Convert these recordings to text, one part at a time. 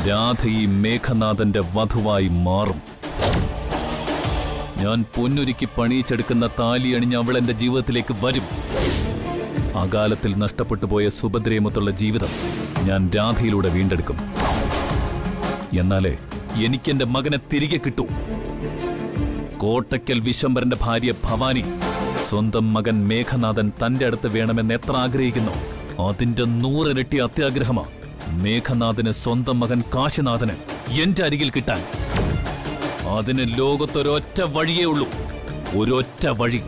രാധ ഈ മേഘനാഥന്റെ വധുവായി മാറും. ഞാൻ പൊന്നൊരുക്കി പണിയിച്ചെടുക്കുന്ന താലി അണിഞ്ഞ് അവൾ എന്റെ ജീവിതത്തിലേക്ക് വരും. അകാലത്തിൽ നഷ്ടപ്പെട്ടു പോയ സുഭദ്രയുമൊത്തുള്ള ജീവിതം ഞാൻ രാധയിലൂടെ വീണ്ടെടുക്കും. എന്നാലേ എനിക്കെന്റെ മകനെ തിരികെ കിട്ടൂ. കോട്ടയ്ക്കൽ വിശ്വംഭരന്റെ ഭാര്യ ഭവാനി സ്വന്തം മകൻ മേഘനാഥൻ തന്റെ അടുത്ത് വേണമെന്ന് എത്ര ആഗ്രഹിക്കുന്നു, അതിന്റെ 100 ഇരട്ടി അത്യാഗ്രഹമാ മേഘനാഥന് സ്വന്തം മകൻ കാശിനാഥന് എന്റെ അരികിൽ കിട്ടാൻ. അതിന് ലോകത്തൊരൊറ്റ വഴിയേ ഉള്ളൂ, ഒരൊറ്റ വഴി.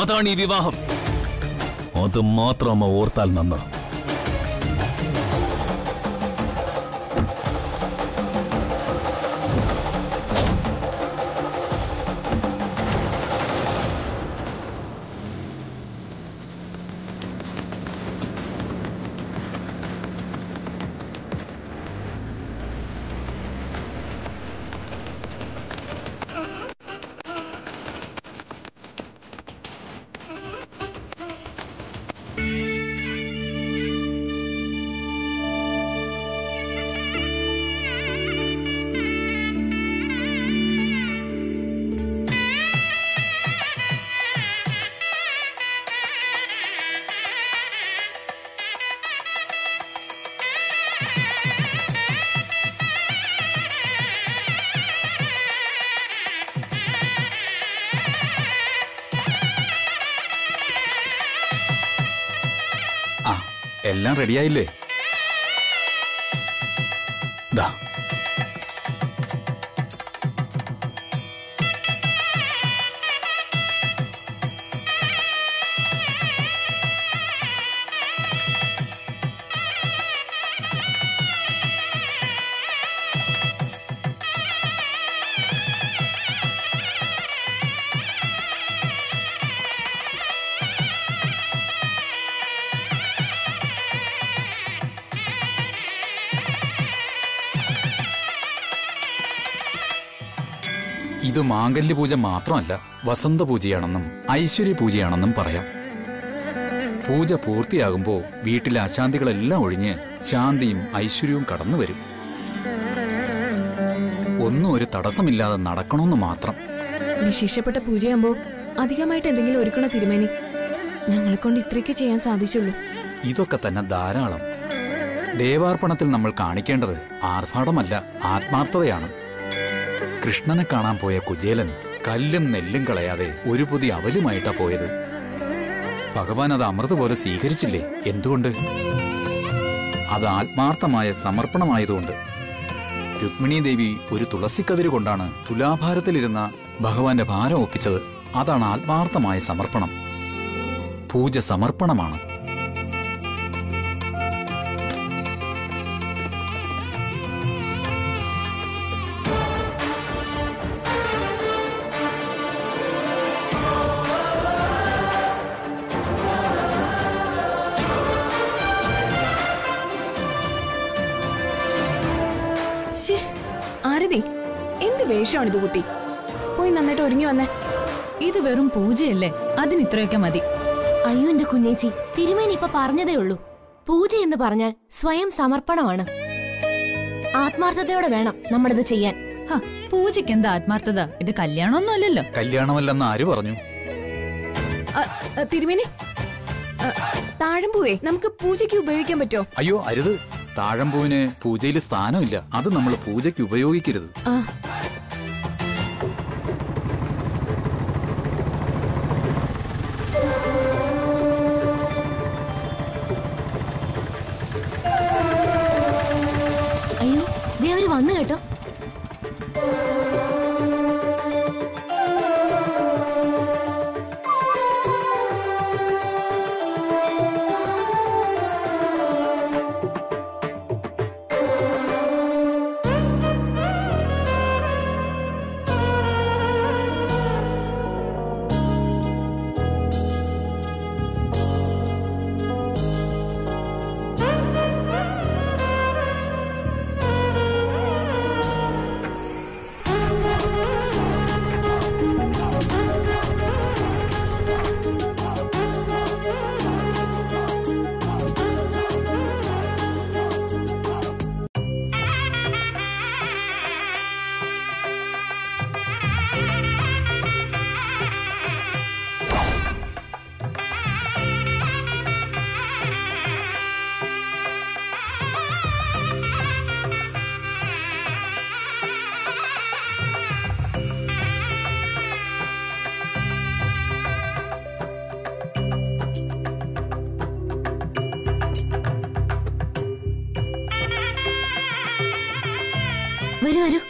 അതാണ് ഈ വിവാഹം. അത് മാത്രം ഓർത്താൽ നന്ന്. എല്ലാം റെഡിയായില്ലേ? ദാ ഇത് മാംഗല്യപൂജ മാത്രമല്ല, വസന്തപൂജയാണെന്നും ഐശ്വര്യപൂജയാണെന്നും പറയാം. പൂജ പൂർത്തിയാകുമ്പോൾ വീട്ടിലെ അശാന്തികളെല്ലാം ഒഴിഞ്ഞ് ശാന്തിയും ഐശ്വര്യവും കടന്നു വരും. ഒന്നും ഒരു തടസ്സമില്ലാതെ നടക്കണമെന്ന് മാത്രം. വിശേഷപ്പെട്ട പൂജയാകുമ്പോ അധികമായിട്ട് എന്തെങ്കിലും ഒരുക്കണ തിരുമേനി? ഞങ്ങളെ കൊണ്ട് ഇത്രയ്ക്ക് ചെയ്യാൻ സാധിച്ചുള്ളൂ. ഇതൊക്കെ തന്നെ ധാരാളം. ദേവാർപ്പണത്തിൽ നമ്മൾ കാണിക്കേണ്ടത് ആർഭാടമല്ല, ആത്മാർത്ഥതയാണ്. കൃഷ്ണനെ കാണാൻ പോയ കുചേലൻ കല്ലും നെല്ലും കളയാതെ ഒരു പൊതി അവലുമായിട്ടാ പോയത്. ഭഗവാൻ അത് അമൃത് പോലെ സ്വീകരിച്ചില്ലേ? എന്തുകൊണ്ട്? അത് ആത്മാർത്ഥമായ സമർപ്പണമായതുകൊണ്ട്. രുക്മിണീ ദേവി ഒരു തുളസിക്കതിര് കൊണ്ടാണ് തുലാഭാരത്തിലിരുന്ന ഭഗവാന്റെ ഭാരം ഒപ്പിച്ചത്. അതാണ് ആത്മാർത്ഥമായ സമർപ്പണം. പൂജ സമർപ്പണമാണ്. ആരതി, എന്ത് വേഷമാണിത് കുട്ടി? പോയി നന്നായിട്ട് ഒരുങ്ങി വന്നേ. ഇത് വെറും പൂജയല്ലേ, അതിന് ഇത്രയൊക്കെ മതി. അയ്യോ എന്റെ കുഞ്ഞേച്ചി, തിരുമേനി ഇപ്പൊ പറഞ്ഞതേ ഉള്ളൂ. പൂജ എന്ന് പറഞ്ഞാൽ സ്വയം സമർപ്പണമാണ്. ആത്മാർത്ഥതയോടെ വേണം നമ്മളിത് ചെയ്യാൻ. പൂജയ്ക്ക് എന്താ ആത്മാർത്ഥത? ഇത് കല്യാണമൊന്നും അല്ലല്ലോ. കല്യാണമല്ലെന്ന് ആര് പറഞ്ഞു? തിരുമേനി, താഴമ്പൂവേ നമുക്ക് പൂജയ്ക്ക് ഉപയോഗിക്കാൻ പറ്റോ? അയ്യോ അരുത്. താഴമ്പൂവിന് പൂജയിൽ സ്ഥാനമില്ല. അത് നമ്മൾ പൂജയ്ക്ക് ഉപയോഗിക്കരുത്. അയ്യോ, ദേ അവര് വന്നു കേട്ടോ. വരൂ വരൂ.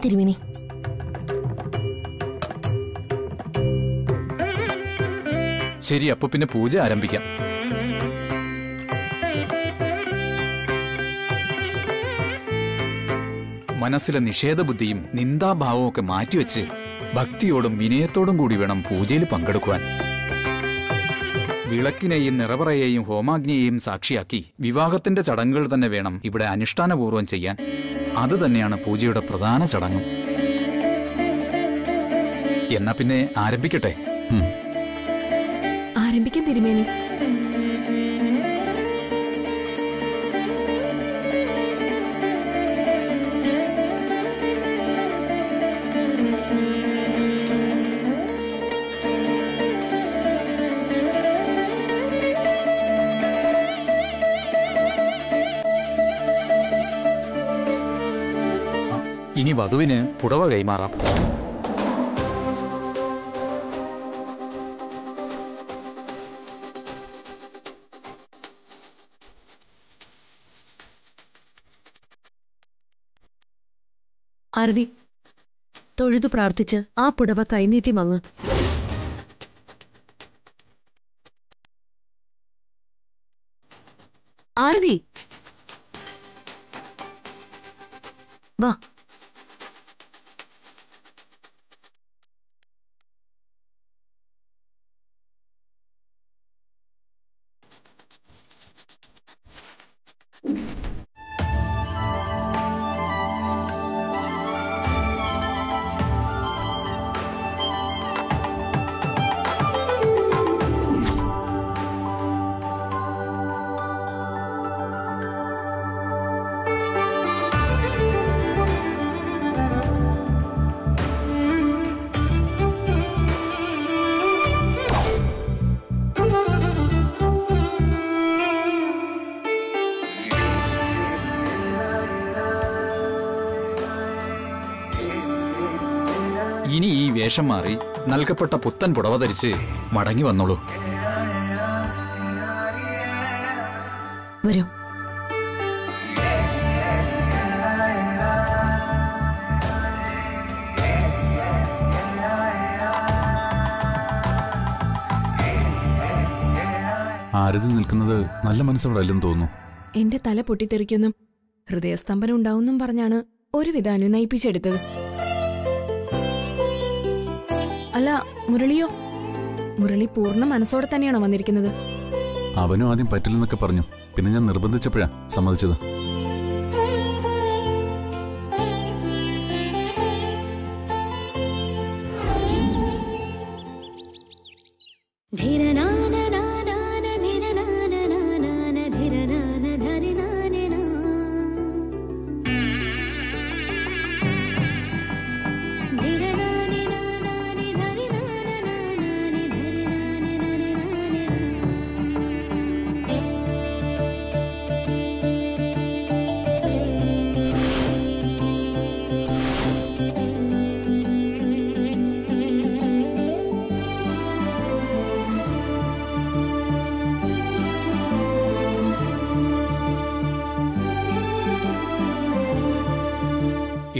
തിരുമേനി, ശരി, അപ്പൊ പിന്നെ പൂജ ആരംഭിക്കാം. മനസ്സിലെ നിഷേധബുദ്ധിയും നിന്ദാഭാവവും ഒക്കെ മാറ്റിവെച്ച് ഭക്തിയോടും വിനയത്തോടും കൂടി വേണം പൂജയിൽ പങ്കെടുക്കുവാൻ. വിളക്കിനെയും നിറവറയെയും ഹോമാഗ്നിയെയും സാക്ഷിയാക്കി വിവാഹത്തിന്റെ ചടങ്ങുകൾ തന്നെ വേണം ഇവിടെ അനുഷ്ഠാനപൂർവ്വം ചെയ്യാൻ. അത് തന്നെയാണ് പൂജയുടെ പ്രധാന ചടങ്ങും. എന്നാ പിന്നെ ആരംഭിക്കട്ടെ. ആരംഭിക്കും തിരുമേനി. ഇനി വധുവിന് പുടവ കൈമാറാം. ആരതി, തൊഴുതു പ്രാർത്ഥിച്ച് ആ പുടവ കൈനീട്ടി മങ്ങ്. ആരതി, വാ. ഇനി ഈ വേഷം മാറി നൽകപ്പെട്ട പുത്തൻ പുടവ ധരിച്ച് മടങ്ങി വന്നോളൂ. വരൂ. ആരതി നിൽക്കുന്നത് നല്ല മനസ്സോടല്ലെന്ന് തോന്നുന്നു. എന്റെ തല പൊട്ടിത്തെറിക്കുന്നും ഹൃദയസ്തംഭനം ഉണ്ടാവുന്നും പറഞ്ഞാണ് ഒരുവിധ അനുനയിപ്പിച്ചെടുത്തത്. അല്ല, മുരളിയോ? മുരളി പൂർണ്ണ മനസ്സോടെ തന്നെയാണോ വന്നിരിക്കുന്നത്? അവനും ആദ്യം പറ്റില്ലെന്നൊക്കെ പറഞ്ഞു. പിന്നെ ഞാൻ നിർബന്ധിച്ചപ്പോഴാ സമ്മതിച്ചത്.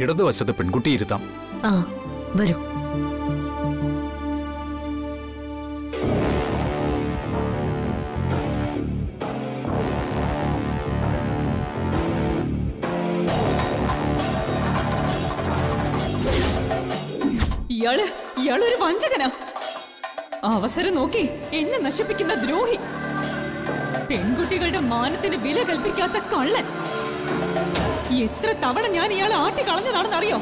ഇടതുവശത്ത് പെൺകുട്ടി ഇരുത്താം. ആ, വരൂ. ഇയാളൊരു വഞ്ചകനാ. അവസരം നോക്കി എന്നെ നശിപ്പിക്കുന്ന ദ്രോഹി. പെൺകുട്ടികളുടെ മാനത്തിന് വില കൽപ്പിക്കാത്ത കള്ളൻ. എത്ര തവണ ഞാൻ ഇയാളെ ആട്ടി കളഞ്ഞതാണെന്നറിയോ?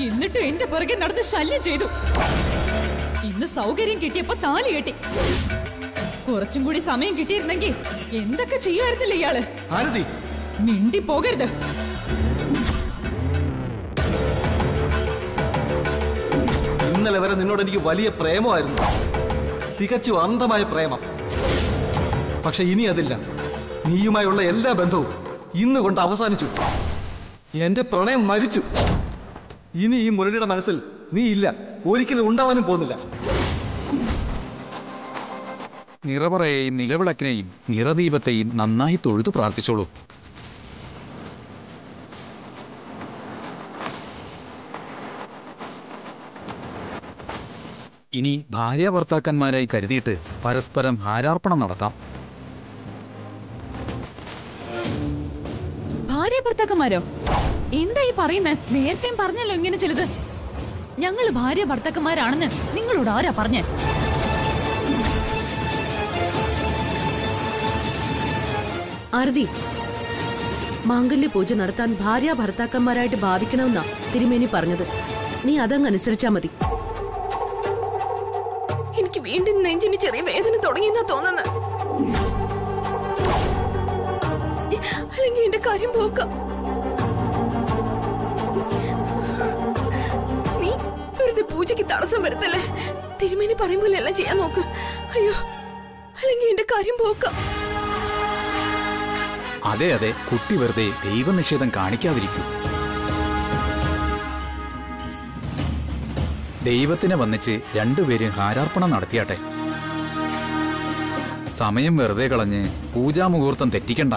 എന്നിട്ടും എന്റെ പുറകെ നടന്ന് ശല്യം ചെയ്തു. ഇന്ന് സൗകര്യം കിട്ടിയപ്പോ താലി കെട്ടി. കുറച്ചും കൂടി സമയം കിട്ടിയിരുന്നെങ്കിൽ എന്തൊക്കെ ചെയ്യുമായിരുന്നില്ല ഇയാള്. ആരതി, മിണ്ടി പോകരുത്. ഇന്നലെ വരെ നിന്നോട് എനിക്ക് വലിയ പ്രേമമായിരുന്നു, തികച്ചും അന്ധമായ പ്രേമം. പക്ഷെ ഇനി അതില്ല. നീയുമായുള്ള എല്ലാ ബന്ധവും ഇന്ന് കൊണ്ട് അവസാനിച്ചു. എന്റെ പ്രണയം മരിച്ചു. ഇനി ഈ മുരളിയുടെ മനസ്സിൽ നീ ഇല്ല, ഒരിക്കലും ഉണ്ടാവാനും പോകുന്നില്ല. നിറപറയെയും നിലവിളക്കിനെയും നിറദീപത്തെയും നന്നായി തൊഴുതു പ്രാർത്ഥിച്ചോളൂ. ഇനി ഭാര്യ ഭർത്താക്കന്മാരായി കരുതിയിട്ട് പരസ്പരം ഹാരാർപ്പണം നടത്താം. ഭാര്യ ഭർത്താക്കന്മാരോ? എന്താ ഈ പറയുന്നത്? നേരത്തെയും പറഞ്ഞല്ലോ ഇങ്ങനെ ചിലത്. ഞങ്ങള് ഭാര്യ ഭർത്താക്കന്മാരാണെന്ന് നിങ്ങളോട് ആരാ പറഞ്ഞേ? ആരതി, മാംഗല്യ പൂജ നടത്താൻ ഭാര്യ ഭർത്താക്കന്മാരായിട്ട് ഭാവിക്കണമെന്നാ തിരുമേനി പറഞ്ഞത്. നീ അതങ്ങനുസരിച്ചാ മതി. എനിക്ക് വീണ്ടും നെഞ്ചിന് ചെറിയ വേദന തുടങ്ങിയെന്നാ തോന്നുന്നത്. അല്ലെങ്കിൽ എന്റെ കാര്യം പോക്കാം. നീ വെറുതെ പൂജയ്ക്ക് തടസ്സം വരുത്തല്ലേ. തിരുമേനി പറയുമ്പോൾ എല്ലാം ചെയ്യാൻ നോക്ക്. അയ്യോ, അല്ലെങ്കിൽ എന്റെ കാര്യം പോക്കാം. അതെ അതെ, കുട്ടി വെറുതെ ദൈവനിഷേധം കാണിക്കാതിരിക്കൂ. ദൈവത്തിനെ വന്നിച്ച് രണ്ടുപേരും ഹാരാർപ്പണം നടത്തിയാട്ടെ. സമയം വെറുതെ കളഞ്ഞ് പൂജാമുഹൂർത്തം തെറ്റിക്കണ്ട.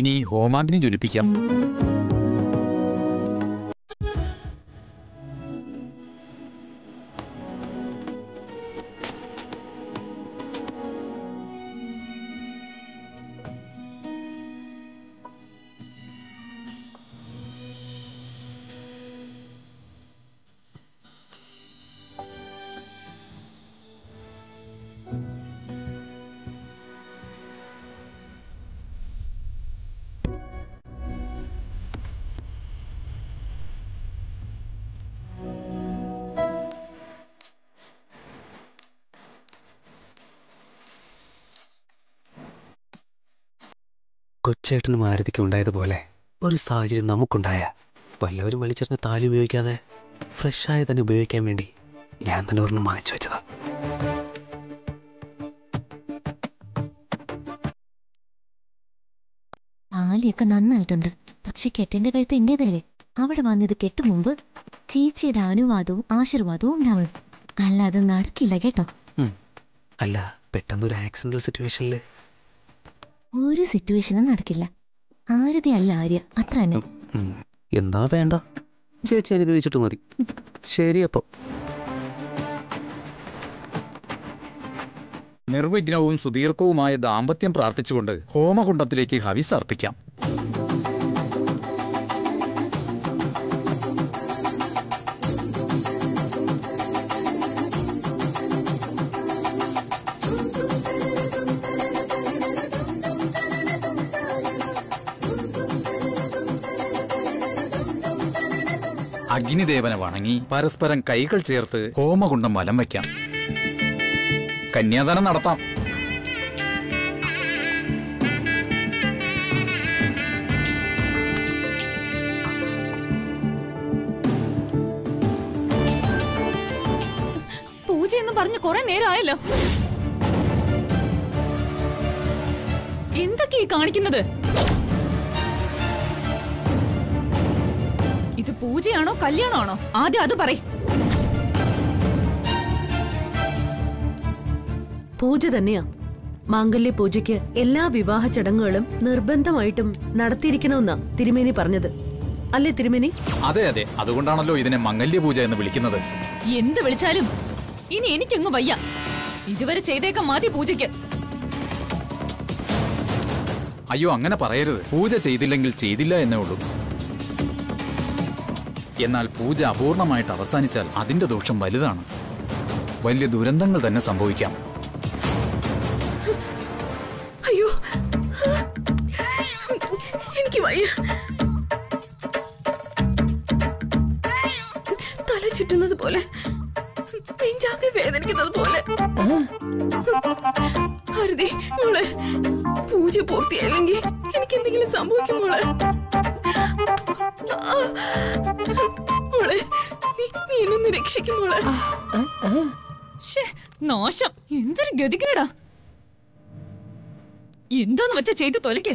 ഇനി ഹോമാഗ്നി ജ്വലിപ്പിക്കാം. കൊച്ചേട്ടനും ആരതിക്കും ഉണ്ടായതുപോലെ ഒരു സാഹചര്യം നമുക്കുണ്ടായ വല്ലവരും വലിച്ചെറിഞ്ഞ താലി ഉപയോഗിക്കാതെ ഫ്രഷായി തന്നെ ഉപയോഗിക്കാൻ വേണ്ടി ഞാൻ തന്നെ ഒരെണ്ണം വാങ്ങിച്ചു വെച്ചതാ. താലിയൊക്കെ നന്നായിട്ടുണ്ട്. പക്ഷെ കെട്ടിന്റെ കഴുത്ത് എന്റേതല്ലേ. അവിടെ വന്നത് കെട്ടു മുമ്പ് ചേച്ചിയുടെ അനുവാദവും ആശീർവാദവും ഉണ്ടാവണം. അല്ലാതെ നടക്കില്ല കേട്ടോ. അല്ല, പെട്ടെന്നൊരു ആക്സിഡന്റൽ സിറ്റുവേഷനിൽ ഒരു സിറ്റുവേഷനും നടക്കില്ല. ആരതി അല്ല ആര്യ, അത്ര തന്നെ. എന്താ വേണ്ട, ചേച്ചി അനുഗ്രഹിച്ചിട്ട് മതി. ശരി, അപ്പൊ നിർവിഘ്നവും സുദീർഘവുമായ ദാമ്പത്യം പ്രാർത്ഥിച്ചുകൊണ്ട് ഹോമകുണ്ടത്തിലേക്ക് ഹവിസ് അർപ്പിക്കാം. അഗ്നിദേവനെ വണങ്ങി പരസ്പരം കൈകൾ ചേർത്ത് ഹോമകുണ്ടം വലം വയ്ക്കാം. കന്യാദാനം നടത്താം. പൂജയെന്ന് പറഞ്ഞ് കുറെ നേരമായല്ലോ. എന്തൊക്കെയാ കാണിക്കുന്നത്? ഇത് പൂജയാണോ കല്യാണമാണോ? ആദ്യം അത് പറയ്. പൂജ തന്നെയാ. മാംഗല്യ പൂജയ്ക്ക് എല്ലാ വിവാഹ ചടങ്ങുകളും നിർബന്ധമായിട്ടും നടത്തിയിരിക്കണമെന്നാ തിരുമേനി പറഞ്ഞത്. അല്ലേ തിരുമേനി? അതെ അതെ, അതുകൊണ്ടാണല്ലോ ഇതിനെ മംഗല്യപൂജ എന്ന് വിളിക്കുന്നത്. എന്ത് വിളിച്ചാലും ഇനി എനിക്കങ്ങ് വയ്യ. ഇതുവരെ ചെയ്തേക്കാം മതി പൂജയ്ക്ക്. അയ്യോ, അങ്ങനെ പറയരുത്. പൂജ ചെയ്തില്ലെങ്കിൽ ചെയ്തില്ല എന്നേ ഉള്ളൂ. എന്നാൽ പൂജ അപൂർണമായിട്ട് അവസാനിച്ചാൽ അതിന്റെ ദോഷം വലുതാണ്. വലിയ ദുരന്തങ്ങൾ തന്നെ സംഭവിക്കാം. അയ്യോ, എനിക്ക് വയ്യ. തല ചുറ്റുന്നത് പോലെ, നെഞ്ചാകെ വേദനിക്കുന്നത് പോലെ. ഹരിതി മോളെ, പൂജ പൂർത്തിയായില്ലെങ്കിൽ എനിക്ക് എന്തെങ്കിലും സംഭവിക്കും മോളെ. മോളെ, നീ എന്നൊന്ന് രക്ഷിക്കും മോളെ. നാശം, എന്തൊരു ഗതികേടാ. എന്താന്ന് വെച്ചാ ചെയ്ത് തൊലയ്ക്ക്.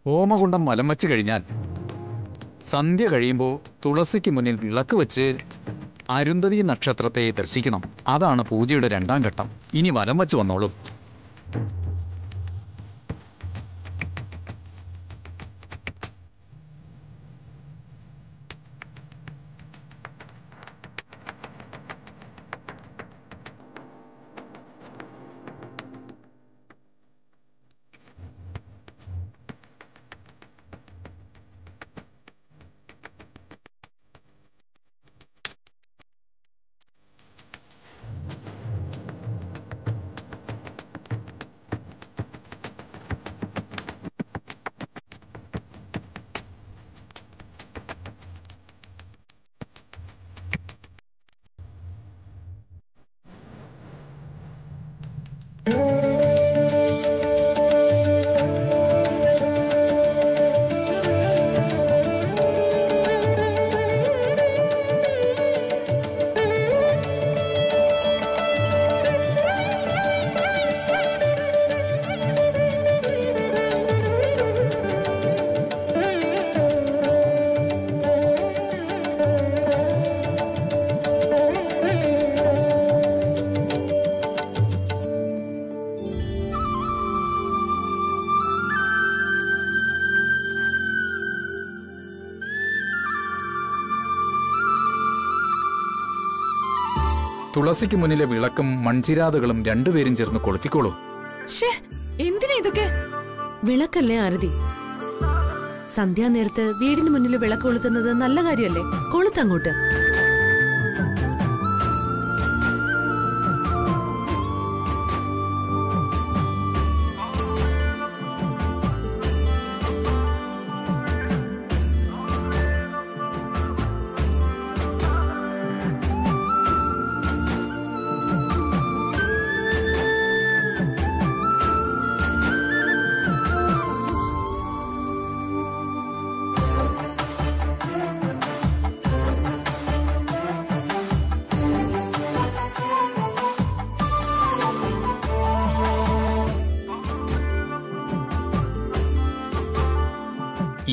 ഹോമകുണ്ടം വലം വച്ച് കഴിഞ്ഞാൽ സന്ധ്യ കഴിയുമ്പോൾ തുളസിക്ക് മുന്നിൽ വിളക്ക് വെച്ച് അരുന്ധതി നക്ഷത്രത്തെ ദർശിക്കണം. അതാണ് പൂജയുടെ 2ാം ഘട്ടം. ഇനി വലം വച്ച് വന്നോളും. തുളസിക്ക് മുന്നിലെ വിളക്കും മൺചിരാതുകളും രണ്ടുപേരും ചേർന്ന് കൊളുത്തിക്കോളൂ. എന്തിനാ ഇതൊക്കെ? വിളക്കല്ലേ ആരതി? സന്ധ്യാനേരത്ത് വീടിന് മുന്നിൽ വിളക്ക് കൊളുത്തുന്നത് നല്ല കാര്യമല്ലേ? കൊളുത്തങ്ങോട്ട്.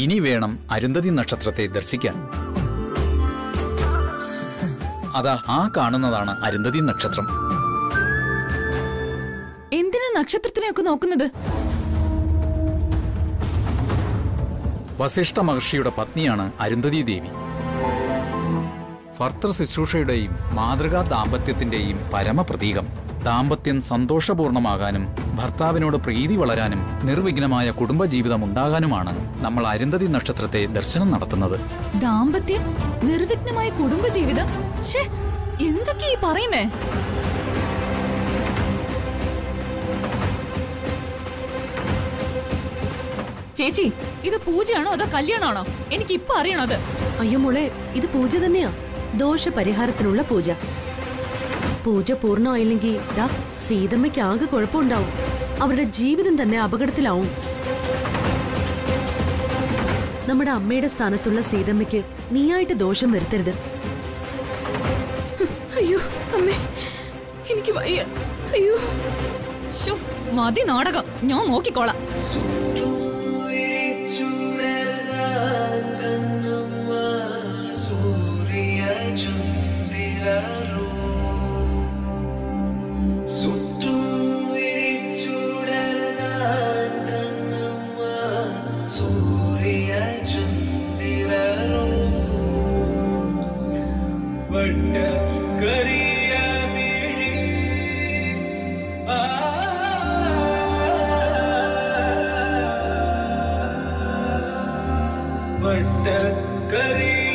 ഇനി വേണം അരുന്ധതി നക്ഷത്രത്തെ ദർശിക്കാൻ. അതാ ആ കാണുന്നതാണ് അരുന്ധതി നക്ഷത്രം. എന്തിനാ നക്ഷത്രത്തിനെയൊക്കെ നോക്കുന്നത്? വസിഷ്ഠ മഹർഷിയുടെ പത്നിയാണ് അരുന്ധതി ദേവി. ഭർത്തൃ ശുശ്രൂഷയുടെയും മാതൃകാ ദാമ്പത്യത്തിന്റെയും പരമപ്രതീകം. ദാമ്പത്യം സന്തോഷപൂർണമാകാനും ഭർത്താവിനോട് പ്രീതി വളരാനും നിർവിഘ്നമായ കുടുംബജീവിതം ഉണ്ടാകാനുമാണ് നമ്മൾ അരുന്ധതി നക്ഷത്രത്തെ ദർശനം നടത്തുന്നത്. ദാമ്പത്യം, നിർവിഘ്നമായ കുടുംബജീവിതം, എന്തൊക്കെയാ പറയുന്നേ? ചേച്ചി, ഇത് പൂജയാണോ അതോ കല്യാണമാണോ? എനിക്ക് ഇപ്പൊ അറിയണത്. അയ്യോ മോളെ, ഇത് പൂജ തന്നെയാ. ദോഷപരിഹാരത്തിനുള്ള പൂജ. പൂജ പൂർണ്ണമായില്ലെങ്കിൽ ദാ സീതമ്മയ്ക്ക് ആകെ കുഴപ്പമുണ്ടാവും. അവരുടെ ജീവിതം തന്നെ അപകടത്തിലാവും. നമ്മുടെ അമ്മയുടെ സ്ഥാനത്തുള്ള സീതമ്മയ്ക്ക് നീയായിട്ട് ദോഷം വരുത്തരുത്. അയ്യോ അമ്മേ, എനിക്ക് വയ്യ. അയ്യോ ശ്ശോ, മതി നാടകം, ഞാൻ നോക്കിക്കോളാം. करी